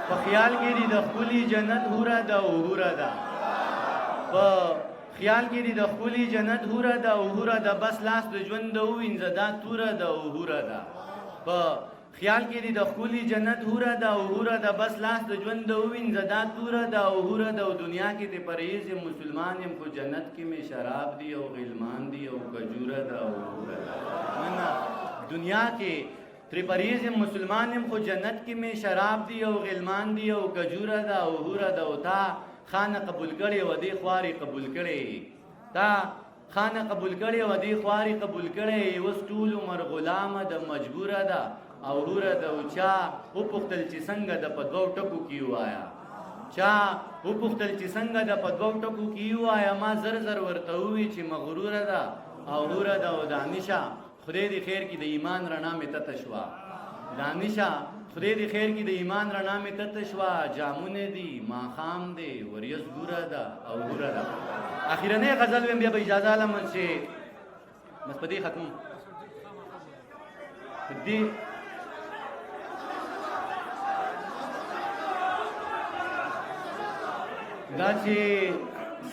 په خیال کې دي د ښکلي جنت هوره ده او هوره ده په خیال کې دي د ښکلي جنت هوره ده او هوره ده بس لاس د ژوند د ووینځه دا توره ده او هوره ده په خیال کې دي د ښکلي جنت هوره ده او هوره ده بس لاس د ژوند د ووینځه دا توره ده او هوره ده او دنیا کې د پرهیز یم مسلمان یم خو جنت کې مې شراب دي او غلمان دي او کجوره ده او هوره ده منه دنیا کې تر پرهیز یم مسلمان یم خو جنت کې مې شراب دي او غلمان دي او کجوره ده او هوره ده او تا خانه قبول کړي و دې خواري قبول کړي تا خانه قبول کړي و دې خواري قبول کړي اوس ټول عمر غلامه د مجبوره ده او هوره ده او چا وپوښتل چې څنګه د په دوو ټکو کې ووایا چا وپوښتل چې څنګه د په دوو ټکو کې ووایا ما زر زر ورته ووي چې مغروره ده او هوره ده او دانشه خدای دې خیر کې د ایمان رڼا مې تته شوه دانشه خدای دې خیر کې د ایمان رڼا مې تته شوه جامونه دي ماښام دی وریځ ګوره ده او هوره ده اخرنۍ غزل ویم بیا به اجازه لمن چې بس په دې ختم دې دا چې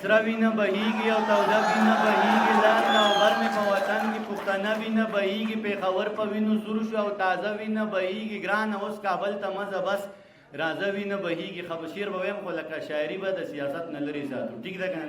سره وینه بهیږي او توده وینه بهیږي لار او غر مې په وطن کې پښتانه وینه بهیږي پېښور په وینو سور شو او تازه وینه بهیږي ګرانه اوس کابل ته مزه بس راځه وینه بهیږي شعر به ویم خو لکه شاعري به د سیاست نه لرې ساتو ټیک ده که نه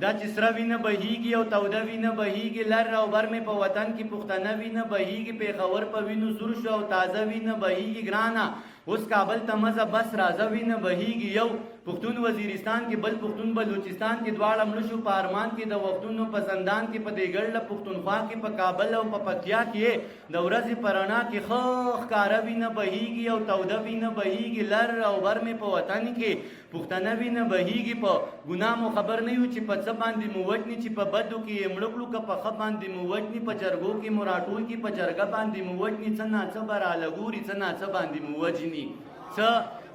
دا چې سره وینه بهیږي او توده وینه بهیږي لر او بر مې په وطن کې پښتانه وینه بهیږي پېښور په وینو سور شو او تازه وینه بهیږي ګرانه اوس کابل ته مزه بس راځه وینه بهیږي یو پښتون وزیرستان کې بل پښتون بلوچستان کې دواړه مړه شو په ارمان کې د وختونو په زندان کې په دیګړله پښتونخوا کې په کابل او په پکتیا کې د ورځې په رڼا کې ښه ښکاره وینه بهیږي او توده وینه بهیږي لر او بر مې په وطن کې پښتانه وینه بهیږي په ګناه مو خبر نه یو چې په څه باندې مو وژني چې په بدو کې یې مړه کړو که په ښه باندې مو وژني په جرګو کې مو راټول کړي په جرګه باندې مو وژني څه ناڅه به راله څه ناڅه باندې مو وژني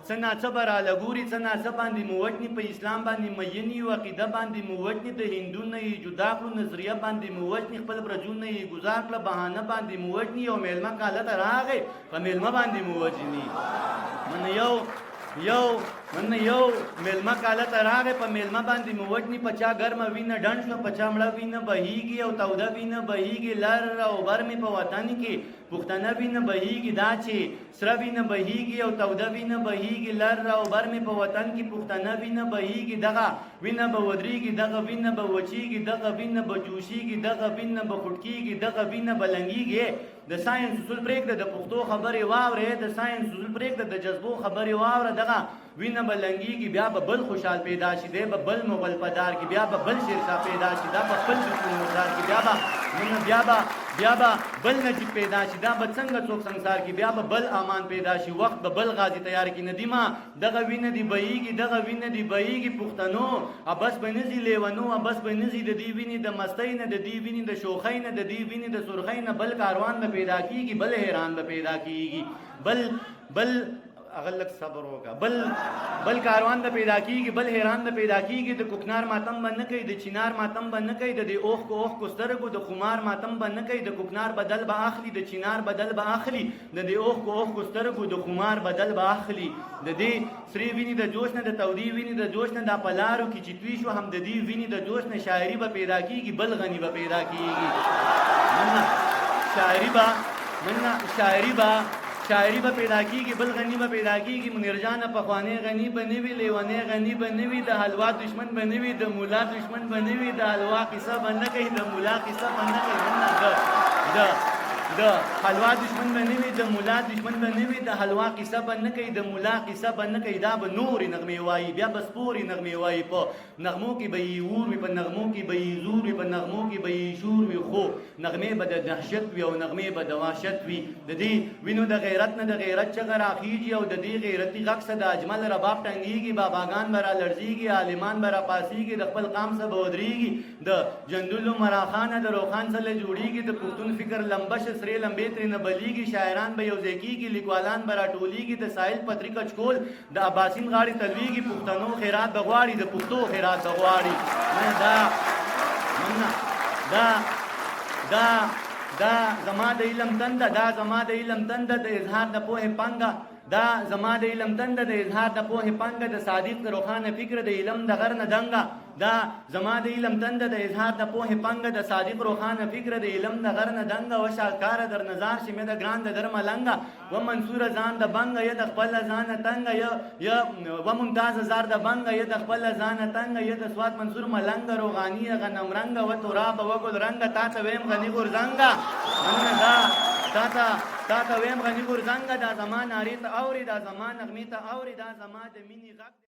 څه ناڅه به راله ګوري څه ناڅه باندې مو وژني په اسلام باندې مین یو عقیده باندې مو وژني د هندو نه یې جدا کړو نظریه باندې مو وژني خپل برجونه یې ګزار کړه بهانه باندې مو وژني یو میلمه کاله ته راغی په میلمه باندې مو وژني من یو میلمه کاله ته راغی په میلمه باندې مو وژني په چا ګرمه وینه ډنډ شوه په چا مړه وینه بهیږي او توده وینه بهیږي لر او بر مې په وطن کې پښتانه وینه بهیږي دا چې سره وینه بهیږي او توده وینه بهیږي لر او بر مې په وطن کې پښتانه وینه بهیږي دغه وینه به ودرېږي دغه وینه به وچېږي دغه وینه به جوشېږي دغه وینه به خوټکېږي دغه وینه به لنګېږي د ساينس اصول پرېږده د پښتو خبرې واورې د ساينس اصول پرېږده د جذبو خبرې واوره دغه وینه به لنګېږي بیا به بل خوشحال پیدا شي دی به بل مغل پدار کې بیا به بل شیرشاه پیدا شي دا به بل دشمن مردار کې بیا به بل نجیب پیدا شي دا به څنګه څوک سنګسار کې بیا به بل امان پیدا شي وخت به بل غازي تیار کې ندیمه دغه وینه دی بهیږي دغه وینه دی بهیږي پښتنو ابس به نه ځي لیونو ابس به نه ځي د دې وینې د مستۍ نه د دې وینې د شوخۍ نه د دې وینې د سرخۍ نه بل کاروان به پیدا کېږي بل حیران به پیدا کېږي بل اغلق صبر ہوگا بل کاروان د پیدا کیږي بل حیران د پیدا کیږي د کوکنار ماتم باندې کوي د چینار ماتم باندې کوي د اوخ کو سترګو د خمار ماتم باندې کوي د کوکنار بدل به اخلي د چینار بدل به اخلي د اوخ کو سترګو د خمار بدل به اخلي د دې سری ویني د جوش نه د تودي ویني د جوش نه د پلارو کې چتوي شو هم د دې ویني د جوش نه شاعري به پیدا کیږي بل غني به پیدا کیږي شاعری به پیدا کیږي بل غنی به پیدا کیږي منیرجان پخوانی غنی بنوي لیوانه غنی بنوي د حلوا دشمن بنوي د مولا دشمن بنوي د حلوا قصه بنه کوي د مولا قصه بنه کوي د حلوا دشمن بنوي د مولا دشمن بنوي د حلوا قصه بنه کوي د مولا قصه بنه کوي دا به نور نغمه وایي بیا بس پوری نغمه وایي په نغمو کې به یور وي په نغمو کې به زور وي په نغمو کې به شور وي خو نغمه به د دهشت وي او نغمه به د وحشت وي د دې وینو د غیرت نه د غیرت چغه راخیږي او د دې غیرتي غږ څخه د اجمل رباب ټنګيږي باباګان برا لړزيږي عالمان برا پاسيږي د خپل قام سره بودريږي د جندلو مراخانه د روخان سره جوړيږي د پښتون فکر لمبش سره لمبې تر نه بليږي شاعران به یو ځکیږي لیکوالان برا ټوليږي د ساحل پتریکا چکول د اباسین غاړي تلويږي پښتنو خیرات بغواړي د پښتو خیرات بغواړي دا زما د علم تنده د اظهار د پوهې پنګه دا زما د علم تنده د اظهار د پوهې پنګه د صادق د روښانه فکر د علم د غر نه دنګه دا زما د علم تنده د اظهار د پوهې پنګه د صادق روښانه فکر د علم د غر نه دنګه و شاکار در نظر شي مې د ګران د در ملنګه و منصور ځان د بنګه یا د خپل ځان تنګه یا و ممتاز زار د بنګه یا د خپل ځان تنګه یا د سواد منصور ملنګه روغانی غنم رنګ و تراب و ګل رنګ تا ته ویم غنی ګورزنګه من دا تا ته ویم غنی ګورزنګه دا زمان اړې ته اوري دا زمان نغمې ته اوري دا زما د مینې غږ